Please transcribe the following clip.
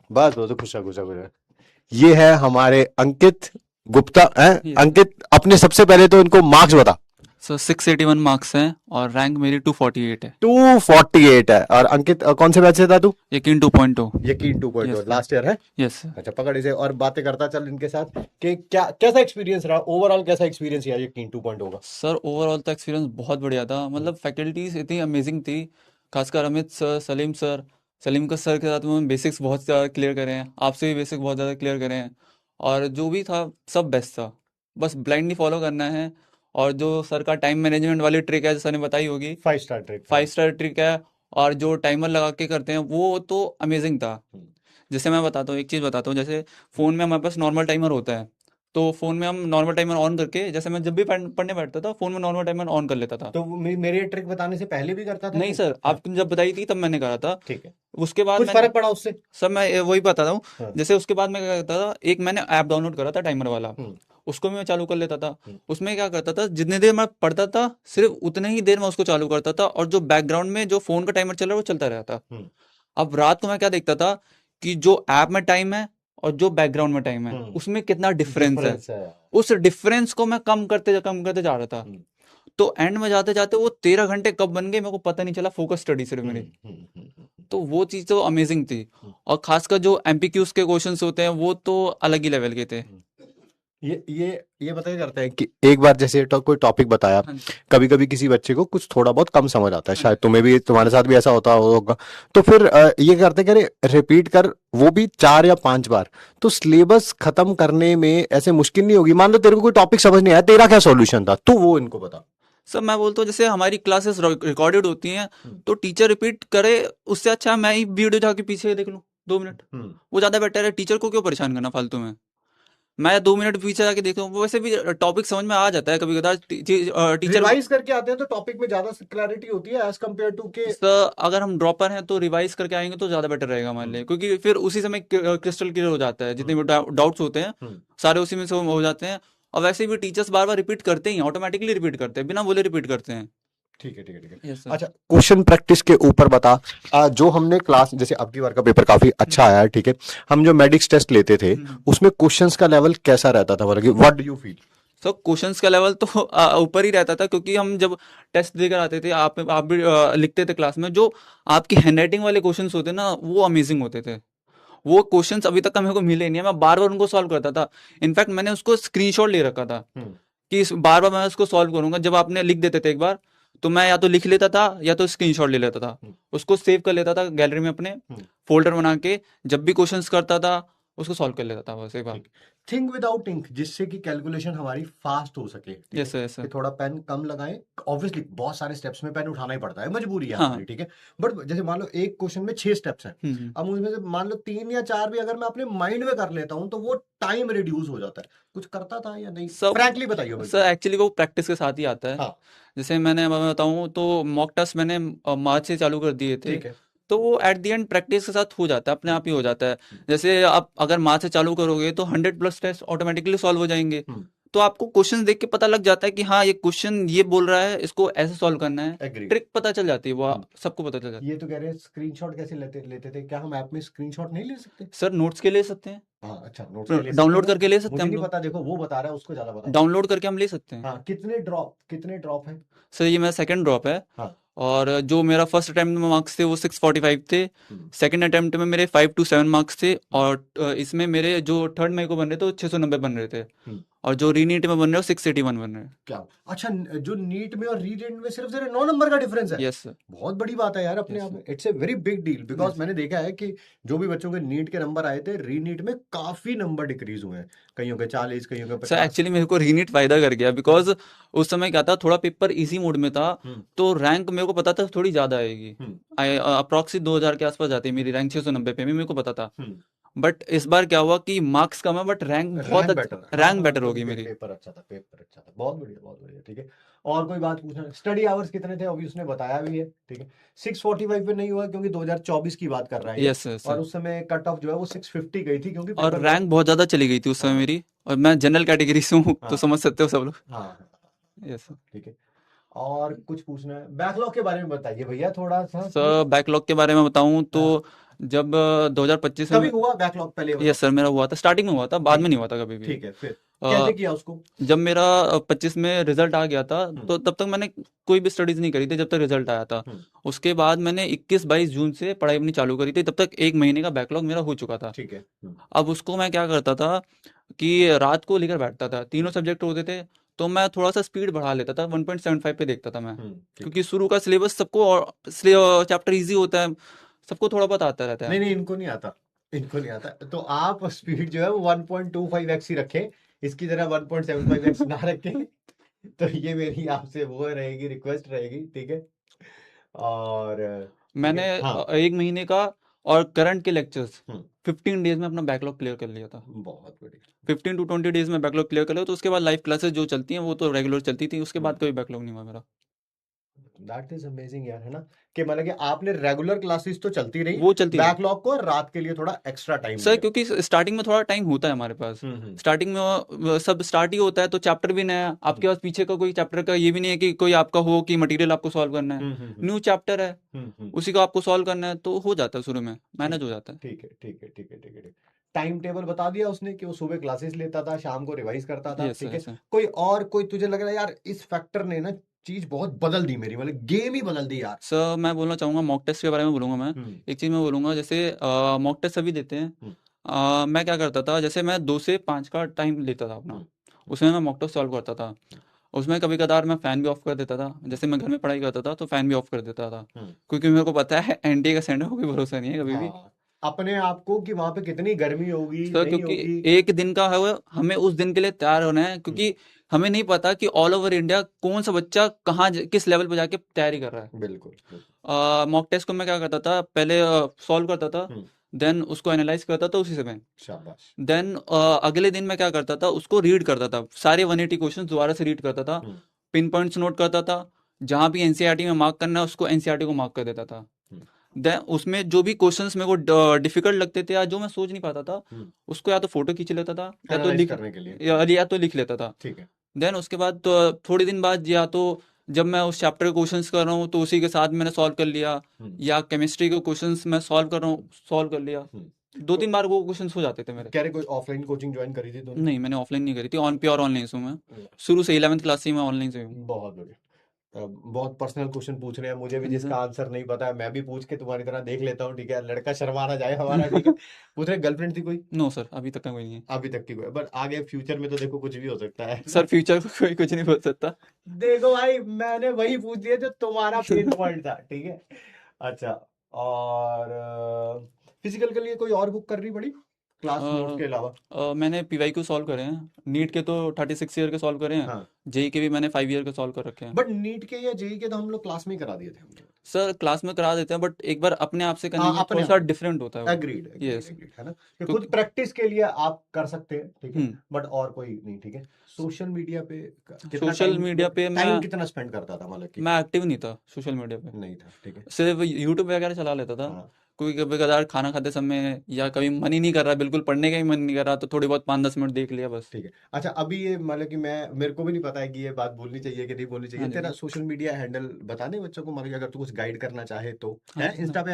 बस वो तो खुशा खुशा खुशा। ये है हमारे अंकित गुप्ता हैं। Yes sir. अंकित, अपने सबसे पहले तो इनको मार्क्स बता। सर 681 मार्क्स हैं और रैंक मेरी 248 है। 248 है। और अंकित कौन से बैच से था तू? यकीन 2.0। यकीन 2.0 यस सर। लास्ट ईयर है। Yes sir. अच्छा, पकड़ इसे और बातें करता चल इनके साथ कि क्या कैसा एक्सपीरियंस रहा ओवरऑल, कैसा एक्सपीरियंस रहा यकीन 2.0 का? सर ओवरऑल तो एक्सपीरियंस बहुत बढ़िया था, हम्म, मतलब फैकल्टीज इतनी अमेजिंग थी। खासकर अमित सर, सलीम सर। सलीम का सर के साथ में बेसिक्स बहुत ज़्यादा क्लियर करे हैं, आपसे भी बेसिक बहुत ज़्यादा क्लियर करे हैं। और जो भी था सब बेस्ट था। बस ब्लाइंडली फॉलो करना है। और जो सर का टाइम मैनेजमेंट वाली ट्रिक है जो सर ने बताई होगी, 5 स्टार ट्रिक, हाँ। 5 स्टार ट्रिक है। और जो टाइमर लगा के करते हैं वो तो अमेजिंग था। हम्म, जैसे मैं बताता हूँ, एक चीज़ बताता हूँ, जैसे फ़ोन में हमारे पास नॉर्मल टाइमर होता है। तो फ़ोन में हम नॉर्मल टाइमर ऑन करके, जैसे मैं जब भी पढ़ने बैठता था फ़ोन में नॉर्मल टाइमर ऑन कर लेता था। तो मेरे ट्रिक बताने से पहले भी करता था नहीं कि? सर, हाँ, आपने जब बताई थी तब मैंने करा था। ठीक है। उसके बाद कुछ मैंने, फर्क पड़ा उससे? सर मैं वही बताता हूँ। हाँ। जैसे उसके बाद मैं क्या करता था, एक मैंने ऐप डाउनलोड करा था टाइमर वाला। हम्म, उसको भी मैं चालू कर लेता था। हम्म, उसमें क्या करता था, जितनी देर मैं पढ़ता था सिर्फ उतने ही देर मैं उसको चालू करता था, और जो बैकग्राउंड में जो फ़ोन का टाइमर चल रहा है वो चलता रहता। हम्म, अब रात को मैं क्या देखता था कि जो ऐप में टाइम है और जो बैकग्राउंड में टाइम है उसमें कितना डिफरेंस है। डिफरेंस है। उस डिफरेंस को मैं कम करते जा रहा था। हम्म, तो एंड में जाते जाते वो 13 घंटे कब बन गए मेरे को पता नहीं चला, फोकस स्टडी सिर्फ हम्म, मेरी। हम्म, हम्म, तो वो चीज़ तो अमेजिंग थी। हम्म, और खासकर जो एमपीक्यूज के क्वेश्चंस होते हैं वो तो अलग ही लेवल के थे। हम्म। ये बताया करता है कि एक बार जैसे कोई टॉपिक बताया, हाँ जी। कभी कभी किसी बच्चे को कुछ थोड़ा बहुत कम समझ आता है, हाँ शायद जी। तुम्हें भी, तुम्हारे साथ भी ऐसा होता होगा। तो फिर ये करते हैं कि अरे रिपीट कर, वो भी 4 या 5 बार। तो सिलेबस खत्म करने में ऐसे मुश्किल नहीं होगी? मान लो तेरे को कोई टॉपिक समझ नहीं आया, तेरा क्या सॉल्यूशन था, तो वो इनको बता। सर मैं बोलता हूँ, जैसे हमारी क्लासेस रिकॉर्डेड होती हैं, हम्म, तो टीचर रिपीट करे उससे अच्छा मैं ही वीडियो जाके पीछे देख लूँ 2 मिनट। हम्म। वो ज़्यादा बेटर है, टीचर को क्यों परेशान करना फालतू में। मैं 2 मिनट पीछे जाके देखता हूँ, वो वैसे भी टॉपिक समझ में आ जाता है कभी कदार। टीचर, रिवाइज करके आते हैं तो टॉपिक में ज्यादा क्लैरिटी होती है एज कम्पेयर टू के। सर अगर हम ड्रॉपर हैं तो रिवाइज करके आएंगे तो ज़्यादा बेटर रहेगा हमारे हम्म, लिए, क्योंकि फिर उसी समय क्रिस्टल क्लियर हो जाता है, जितने हम्म, भी डाउट्स होते हैं हम्म। सारे उसी में से हो जाते हैं। और वैसे भी टीचर्स बार बार रिपीट करते ही ऑटोमेटिकली रिपीट करते हैं, बिना बोले रिपीट करते हैं। ठीक है, ठीक है, ठीक है। Yes sir. अच्छा, क्वेश्चन प्रैक्टिस के ऊपर बता। जो हमने क्लास, जैसे अब की बार का पेपर काफी अच्छा आया है, ठीक है। हम जो मेडिक्स टेस्ट लेते थे, उसमें क्वेश्चंस का लेवल कैसा रहता था, मतलब what do you feel? So questions का लेवल तो ऊपर ही रहता था, क्योंकि हम जब टेस्ट देकर आते थे, आप भी लिखते थे क्लास में, जो आपकी हैंडराइटिंग वाले क्वेश्चंस होते ना वो अमेजिंग होते थे। वो क्वेश्चंस अभी तक का मेरे को मिले नहीं है, मैं बार बार उनको सॉल्व करता था। इनफैक्ट मैंने उसको स्क्रीनशॉट ले रखा था हम्म, कि बार बार मैं उसको सॉल्व करूंगा। जब आपने लिख देते थे एक बार, तो मैं या तो लिख लेता था या तो स्क्रीनशॉट ले लेता था। हम्म, उसको सेव कर लेता था गैलरी में अपने, हम्म। फोल्डर बना के। जब भी क्वेश्चंस करता था उसको सॉल्व कर लेता था बस एक बार। ठीक। थिंक विदाउट इंक, जिससे कि कैलकुलेशन हमारी फास्ट हो सके, ठीक है। यस सर, यस कि सर। थोड़ा पेन कम लगाएं। ऑब्वियसली बहुत सारे स्टेप्स में पेन उठाना ही पड़ता है, मजबूरी है हाँ। हमारी, ठीक है। बट जैसे मान लो एक क्वेश्चन में 6 स्टेप्स हैं। हम्म। अब उसमें से मान लो 3 या 4 भी अगर मैं अपने माइंड में कर लेता हूँ तो वो टाइम रिड्यूस हो जाता है। कुछ करता था या नहीं, सब, फ्रैंकली बताइए मेरे सर को। एक्चुअली वो प्रैक्टिस के साथ ही आता है। हाँ, जैसे मैं बताऊं तो मॉक टेस्ट मैंने मार्च से चालू कर दिए थे। ठीक है। तो वो एट द एंड प्रैक्टिस के साथ हो जाता है, अपने हम्म, आप ही हो जाता है। हम्म, जैसे आप अगर मार्च से चालू करोगे तो 100+ टेस्ट ऑटोमेटिकली सॉल्व हो जाएंगे। हम्म। तो आपको क्वेश्चन देख के पता लग जाता है कि हाँ ये क्वेश्चन ये बोल रहा है, इसको ऐसे सॉल्व करना है। एग्रीड। ट्रिक पता चल जाती है, वो सबको पता चल जाती ये तो कह रहे हैं स्क्रीनशॉट कैसे लेते लेते थे, क्या हम ऐप में स्क्रीनशॉट नहीं ले सकते? है। सर नोट्स के ले सकते हैं, हाँ, अच्छा, नोट्स के ले सकते हैं डाउनलोड ना। करके ले सकते हैं मुझे हम नहीं लोग। पता, देखो वो बता रहा है, उसको ज्यादा पता होगा। डाउनलोड करके हम ले सकते हैं। हाँ, कितने ड्रॉप है? सर ये मेरा सेकंड ड्रॉप है। हाँ। और जो मेरा फर्स्ट अटेम्प्ट में मार्क्स थे वो 645 थे। हम्म, सेकंड अटेम्प्ट में मेरे 5 to 7 मार्क्स थे। हम्म, और इसमें मेरे जो थर्ड में को बन रहे थे वो 690 बन रहे थे। हम्म। और जो रीनीट में बन रहे हो 681 बन रहे हैं। क्या? अच्छा, जो नीट में और री नीट में सिर्फ सिर्फ 9 नंबर का डिफरेंस है? Yes sir. बहुत बड़ी बात है यार, अपने यस आप में it's a very big deal, because yes. मैंने देखा है कि जो भी बच्चों के नीट के नंबर आए थे, री नीट में काफी नंबर डिक्रीज हुए हैं। कईयों के 40, कईयों के सर 50। एक्चुअली मेरे को रीनीट फायदा कर गया, बिकॉज उस समय क्या था, थोड़ा पेपर इजी मोड में था। हम्म, तो रैंक मेरे को पता था थोड़ी ज़्यादा आएगी। हम्म, अप्रॉक्सी 2000 के आसपास जाती है मेरी रैंक, 690 पे भी मेरे को पता था। हम्म। बट इस बार क्या हुआ कि मार्क्स कम है बट रैंक बहुत रैंक बेटर, अच्छा, हाँ रैंक हाँ, बेटर तो होगी मेरी। पेपर अच्छा था, पेपर अच्छा था, बहुत बढ़िया, बहुत बढ़िया, ठीक है। और कोई बात पूछना? स्टडी आवर्स कितने थे, अभी उसने बताया भी है, ठीक है। 645 पे नहीं हुआ क्योंकि 2024 की बात कर रहा है ये। Yes sir. और उस समय कट ऑफ जो है वो 650 गई थी, क्योंकि और पेपर बहुत। रैंक बहुत ज़्यादा चली गई थी उस समय हाँ, मेरी। और मैं जनरल कैटेगरी से हूँ तो हाँ, समझ सकते हो सब लोग। हाँ, हाँ, यस सर। ठीक है। और कुछ पूछना है? बैकलॉग के बारे में बताइए भैया थोड़ा सा, प्लीज। सर बैकलॉग के बारे में बताऊँ तो हाँ, जब 2025 में कभी हुआ बैकलॉग पहले बताओ। यस सर, मेरा हुआ था, स्टार्टिंग में हुआ था, बाद ठीक में नहीं हुआ था कभी भी। ठीक है, फिर अ, कैसे किया उसको? जब मेरा 25 में रिजल्ट आ गया था, तो तब तक मैंने कोई भी स्टडीज नहीं करी थी जब तक रिजल्ट आया था। हम्म, उसके बाद मैंने 21-22 जून से पढ़ाई अपनी चालू करी थी, तब तक 1 महीने का बैकलॉग मेरा हो चुका था। ठीक है। अब उसको मैं क्या करता था कि रात को लेकर बैठता था, तीनों सब्जेक्ट होते थे, तो मैं थोड़ा सा स्पीड बढ़ा लेता था, 1.75 पे देखता था मैं, ठीक क्योंकि शुरू का सिलेबस सबको, और चैप्टर इजी होता है, सबको थोड़ा बहुत आता रहता नहीं है। नहीं, इनको नहीं आता, इनको नहीं आता। तो आप स्पीड जो है वो 1.25x ही रखें, इसकी जरा 1.75x ना रखें। तो ये मेरी आपसे वो रहेगी, रिक्वेस्ट रहेगी, ठीक है। और ठीक मैंने है, हाँ। 1 महीने का और करंट के लेक्चर्स हम्म, 15 डेज में अपना बैकलॉग क्लियर कर लिया था। बहुत बढ़िया। 15 to 20 डेज में बैकलॉग क्लियर कर लिया, तो उसके बाद लाइव क्लासेस जो चलती हैं वो तो रेगुलर चलती थी, उसके बाद कोई बैकलॉग नहीं हुआ मेरा। दैट इज अमेजिंग यार, है ना? कि मतलब कि आपने रेगुलर क्लासेस तो चलती रही, वो चलती रही बैकलॉग को रात के लिए थोड़ा एक्स्ट्रा टाइम सर, दिया। क्योंकि स्टार्टिंग में थोड़ा टाइम होता है हमारे पास। हम्म, स्टार्टिंग में सब स्टार्ट ही होता है, तो चैप्टर भी नया है आपके पास, पीछे का कोई चैप्टर का ये भी नहीं है कि कोई आपका हो कि मटेरियल आपको सॉल्व करना है। न्यू चैप्टर है, उसी को आपको सॉल्व करना है, तो हो जाता है, शुरू में मैनेज ठीक हो जाता है। ठीक है, ठीक है, ठीक है, ठीक है, ठीक। टाइम टेबल बता दिया उसने कि वो सुबह क्लासेस लेता था, शाम को रिवाइज करता था, यस ठीक सर, है। Yes sir. कोई और कोई तुझे लग रहा है यार इस फैक्टर ने ना चीज बहुत बदल दी मेरी, मतलब गेम ही बदल दी यार? सर मैं बोलना चाहूँगा, मॉक टेस्ट के बारे में बोलूँगा मैं। हम्म, एक चीज़ मैं बोलूँगा, जैसे मॉक टेस्ट सभी देते हैं। हम्म, मैं क्या करता था, जैसे मैं 2 से 5 का टाइम लेता था अपना, हम्म, उसमें मैं मॉक टेस्ट सॉल्व करता था। उसमें कभी कदार मैं फ़ैन भी ऑफ कर देता था, जैसे मैं घर में पढ़ाई करता था तो फ़ैन भी ऑफ कर देता था, हम्म। क्योंकि मेरे को पता है एनडीए का सेंटर का कोई भरोसा नहीं है कभी भी। हाँ, अपने आप को कि वहां पे कितनी गर्मी होगी सर नहीं क्योंकि होगी। एक दिन का है वो, हमें उस दिन के लिए तैयार होना है, क्योंकि हमें नहीं पता कि ऑल ओवर इंडिया कौन सा बच्चा कहाँ किस लेवल पर जाके तैयारी कर रहा है। बिल्कुल बिल्कुल। मॉक टेस्ट को मैं क्या करता था, पहले सॉल्व करता था, हम्म, देन उसको एनालाइज करता था उसी समय। शाबाश। देन अगले दिन मैं क्या करता था, उसको रीड करता था, सारे 180 क्वेश्चन दोबारा से रीड करता था, हम्म, पिन पॉइंट्स नोट करता था, जहाँ भी एनसीईआरटी में मार्क करना है उसको एनसीईआरटी को मार्क कर देता था। हम्म, देन उसमें जो भी क्वेश्चंस मेरे को डिफिकल्ट लगते थे या जो मैं सोच नहीं पाता था, हम्म। उसको या तो फोटो खींच लेता था, एनालाइज करने के लिए। या तो लिख लेता था। ठीक है। देन उसके बाद तो थोड़े दिन बाद, या तो जब मैं उस चैप्टर के क्वेश्चंस कर रहा हूँ तो उसी के साथ मैंने सॉल्व कर लिया, हम्म, या केमिस्ट्री के क्वेश्चंस मैं सॉल्व कर रहा हूँ, सॉल्व कर लिया। हम्म। 2-3 बार वो क्वेश्चंस हो जाते थे मेरे। कह रहे कोई ऑफलाइन कोचिंग ज्वाइन करी थी तूने? नहीं, मैंने ऑफलाइन नहीं करी थी, ऑन प्योर ऑनलाइन से हूँ मैं। हम्म, शुरू से 11th क्लास से ही मैं ऑनलाइन से हूँ। बहुत बढ़िया। बहुत पर्सनल क्वेश्चन पूछ रहे हैं मुझे भी, हाँ जी जिसका सर। आंसर नहीं पता है मैं भी पूछ के तुम्हारी तरह देख लेता हूँ, ठीक है, लड़का शर्मा ना जाए हमारा, ठीक है। पूछ रहे गर्लफ्रेंड थी कोई? नो सर, अभी तक का कोई नहीं है। अभी तक की कोई, बट आगे फ्यूचर में तो देखो कुछ भी हो सकता है सर ना? फ्यूचर को कोई कुछ नहीं बोल सकता। देखो भाई, मैंने वही पूछ दिया जो तुम्हारा पेन पॉइंट था, ठीक है। अच्छा, और फिजिकल के लिए कोई और बुक करनी पड़ी अ, क्लास नोट्स के अलावा? मैंने पीवाईक्यू सॉल्व करे हैं, नीट के तो 36 ईयर के सॉल्व करे हैं, हाँ, जेई के भी मैंने 5 ईयर के सॉल्व कर रखे हैं। बट नीट के या जेई के तो हम लोग क्लास में ही करा दिए थे हम लोग। सर क्लास में करा देते हैं, बट एक बार अपने आप से करने हाँ, में अपने थोड़ा आप सा में। डिफरेंट होता है वो। Agreed agreed yes. एग्रीड, है ना? कि खुद क्योंकि प्रैक्टिस के लिए आप कर सकते हैं, ठीक है। हम्म बट और कोई नहीं, ठीक है। सोशल मीडिया पे कितना सोशल टाइम, मीडिया पे टाइम कितना स्पेंड करता था, मतलब कि? मैं एक्टिव नहीं था सोशल मीडिया पे। नहीं था, ठीक है। सिर्फ यूट्यूब वगैरह चला लेता था, हाँ, कोई कभी कदार खाना खाते समय, या कभी मन ही नहीं कर रहा, बिल्कुल पढ़ने का ही मन नहीं कर रहा, तो थोड़ी बहुत 5-10 मिनट देख लिया बस। ठीक है। अच्छा, अभी ये मतलब कि मैं, मेरे को भी नहीं पता है कि ये बात बोलनी चाहिए कि नहीं बोलनी चाहिए, हाँ जी तेरा सर। सोशल मीडिया हैंडल बता दे बच्चों को, मतलब कि अगर तू कुछ गाइड करना चाहे तो हाँ है जी सर। इंस्टा पे